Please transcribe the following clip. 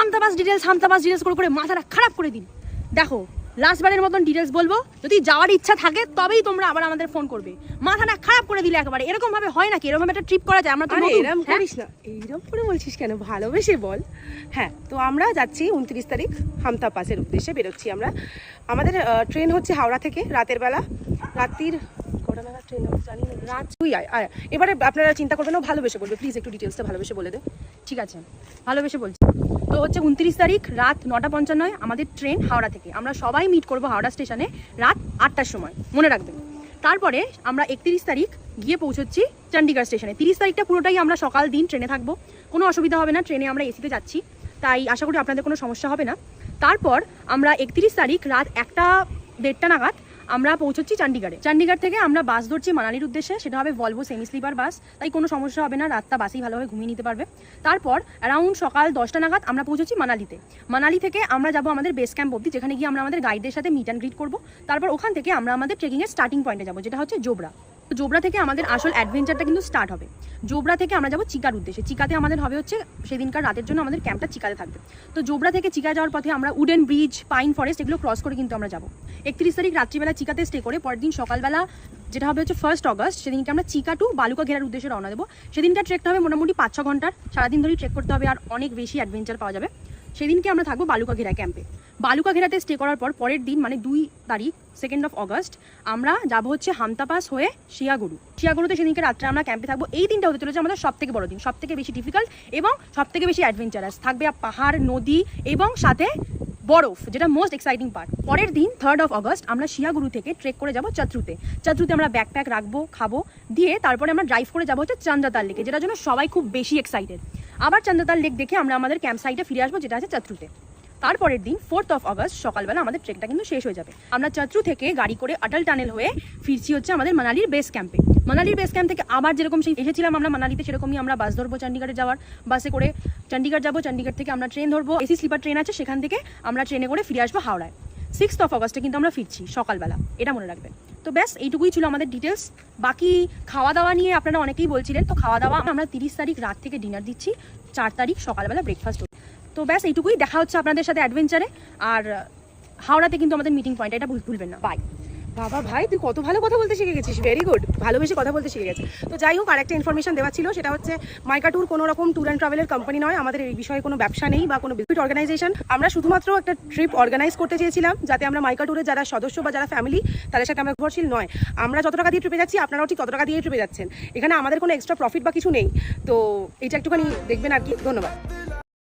হামতাবাস details করে মাথাটা খারাপ করে দিন। দেখো লাস্টবারের মতন ডিটেলস বলবো, যদি যাওয়ার ইচ্ছা থাকে তবেই তোমরা আবার আমাদের ফোন করবে। মাথাটা খারাপ করে দিলে একেবারে। এরকম ভাবে হয় নাকি? এরকম একটা ট্রিপ করা যায়? আমরা তো এরকম করিস না, এইরকম করে বলছিস কেন, ভালোবেসে বল। হ্যাঁ, তো আমরা যাচ্ছি 29 তারিখ হামতা পাসের উদ্দেশ্যে বেরোচ্ছি আমরা। আমাদের ট্রেন হচ্ছে হাওড়া থেকে রাতের বেলা, রাত্রির কটা নাগাদ ট্রেন জানি না, রাত 2 আয়। এবারে আপনারা চিন্তা করবেন না, ভালোবেসে বলবে প্লিজ, একটু ডিটেলসটা ভালোবেসে বলে দে। ঠিক আছে, ভালোবেসে বলছি। তো হচ্ছে 29 তারিখ রাত 9:55 আমাদের ট্রেন হাওড়া থেকে। আমরা সবাই মিট করব হাওড়া স্টেশনে রাত 8টার সময়, মনে রাখবেন। তারপরে আমরা 31 তারিখ গিয়ে পৌঁছচ্ছি চণ্ডীগড় স্টেশনে। 30 তারিখটা পুরোটাই আমরা সকাল দিন ট্রেনে থাকবো, কোনো অসুবিধা হবে না। ট্রেনে আমরা এসিতে যাচ্ছি, তাই আশা করি আপনাদের কোনো সমস্যা হবে না। তারপর আমরা 31 তারিখ রাত 1-1:30 নাগাদ আমরা পৌঁছচ্ছি চণ্ডীগড়ে। চণ্ডীগড় থেকে আমরা বাস ধরছি মানালির উদ্দেশ্যে। সেটা হবে ভলভো সেমি স্লিপার বাস, তাই কোনো সমস্যা হবে না, রাতটা বাসেই ভালোভাবে ঘুমিয়ে নিতে পারবে। তারপর অ্যারাউন্ড সকাল 10টা নাগাদ আমরা পৌঁছচ্ছি মানালিতে। মানালি থেকে আমরা যাব আমাদের বেস ক্যাম্প অবধি, যেখানে গিয়ে আমরা আমাদের গাইডের সাথে মিট অ্যান্ড গ্রিট করবো। তারপর ওখান থেকে আমরা আমাদের ট্রেকিংয়ের স্টার্টিং পয়েন্টে যাবো, যেটা হচ্ছে জোবরা। তো জোবরা থেকে আমাদের আসল অ্যাডভেঞ্চারটা কিন্তু স্টার্ট হবে। জোবরা থেকে আমরা যাবো চিকার উদ্দেশ্যে। চিকাতে আমাদের হবে হচ্ছে সেদিনকার রাতের জন্য আমাদের ক্যাম্পটা চিকাতে থাকবে। তো জোবরা থেকে চিকা যাওয়ার পথে আমরা উডেন ব্রিজ, পাইন ফরেস্ট এগুলো ক্রস করে কিন্তু আমরা যাবো। 31 তারিখ রাত্রিবেলা চিকাতে স্টে করে পরের দিন সকালবেলা, যেটা হবে হচ্ছে 1 অগস্ট, সেদিনকে আমরা চিকা টু বালুকা ঘেরার উদ্দেশ্যে রওনা দেবো। সেদিনটা ট্রেকটা হবে মোটামুটি 5-6 ঘন্টার, সারাদিন ধরেই ট্রেক করতে হবে আর অনেক বেশি অ্যাডভেঞ্চার পাওয়া যাবে। সেদিনকে আমরা থাকবো বালুকা ঘেরা ক্যাম্পে। বালুকা ঘেরাতে স্টে করার পর পরের দিন মানে 2 তারিখ 2 অগস্ট আমরা যাবো হচ্ছে হামতা পাস হয়ে শিয়াগুরু। শিয়াগুরুতে সেদিনকে রাত্রে আমরা ক্যাম্পে থাকবো। এই দিনটা হতে চলেছে আমাদের সবথেকে বড় দিন, সবথেকে বেশি ডিফিকাল্ট এবং সবথেকে বেশি অ্যাডভেঞ্চারাস। থাকবে পাহাড়, নদী এবং সাথে বরফ, যেটা মোস্ট এক্সাইটিং পার্ট। পরের দিন 3 অগস্ট আমরা শিয়াগুরু থেকে ট্রেক করে যাবো চত্রুতে। চত্রুতে আমরা ব্যাকপ্যাক রাখবো, খাবো, দিয়ে তারপরে আমরা ড্রাইভ করে যাবো হচ্ছে চন্দ্রতাল লেকে, যেটার জন্য সবাই খুব বেশি এক্সাইটেড। আবার চন্দ্রতাল লেক দেখে আমরা আমাদের ক্যাম্প সাইটে ফিরে আসবো, যেটা আছে চত্রুতে। তারপরের দিন 4 অগস্ট সকালবেলা আমাদের ট্রেকটা কিন্তু শেষ হয়ে যাবে। আমরা চত্রু থেকে গাড়ি করে অটল টানেল হয়ে ফিরছি হচ্ছে আমাদের মানালির বেস ক্যাম্পে। মানালির বেস ক্যাম্প থেকে আবার যেরকম সেই এসেছিলাম আমরা মানালিতে, সেরকমই আমরা বাস ধরবো চণ্ডীগড়ে যাওয়ার। বাসে করে চণ্ডীগড় যাবো, চণ্ডীগড় থেকে আমরা ট্রেন ধরবো, এসি স্লিপার ট্রেন আছে, সেখান থেকে আমরা ট্রেনে করে ফিরে আসবো হাওড়ায়। 6 অগস্টে কিন্তু আমরা ফিরছি সকালবেলা, এটা মনে রাখবেন। তো ব্যাস এইটুকুই ছিল আমাদের ডিটেলস। বাকি খাওয়া দাওয়া নিয়ে আপনারা অনেকেই বলছিলেন, তো খাওয়া দাওয়া আমরা 30 তারিখ রাত থেকে ডিনার দিচ্ছি, 4 তারিখ সকালবেলা ব্রেকফাস্ট। তো ব্যাস এইটুকুই, দেখা হচ্ছে আপনাদের সাথে অ্যাডভেঞ্চারে। আর হাওড়াতে কিন্তু আমাদের মিটিং পয়েন্ট, এটা ভুলবেন না। বাই। বাবা ভাই, তুই কত ভালো কথা বলতে শিখে গেছিস, ভেরি গুড, ভালোবেসে কথা বলতে শিখে গেছে। তো যাই হোক, আরেকটা ইনফরমেশন দেওয়া ছিল, সেটা হচ্ছে মাইকা ট্যুর কোনো রকম ট্যুর অ্যান্ড ট্রাভেলের কোম্পানি নয়। আমাদের এই বিষয়ে কোনো ব্যবসা নেই বা কোনো বিজনেস অর্গানাইজেশন। আমরা শুধুমাত্র একটা ট্রিপ অর্গানাইজ করতে চেয়েছিলাম, যাতে আমরা মাইকা ট্যুরের যারা সদস্য বা যারা ফ্যামিলি, তাদের সাথে আমরা নির্ভরশীল নয়। আমরা যত টাকা দিয়ে ট্রিপে যাচ্ছি, আপনারাও ঠিক তত টাকা দিয়ে ট্রিপে যাচ্ছেন। এখানে আমাদের কোনো এক্সট্রা প্রফিট বা কিছু নেই। তো এইটা একটুখানি দেখবেন আর কি। ধন্যবাদ।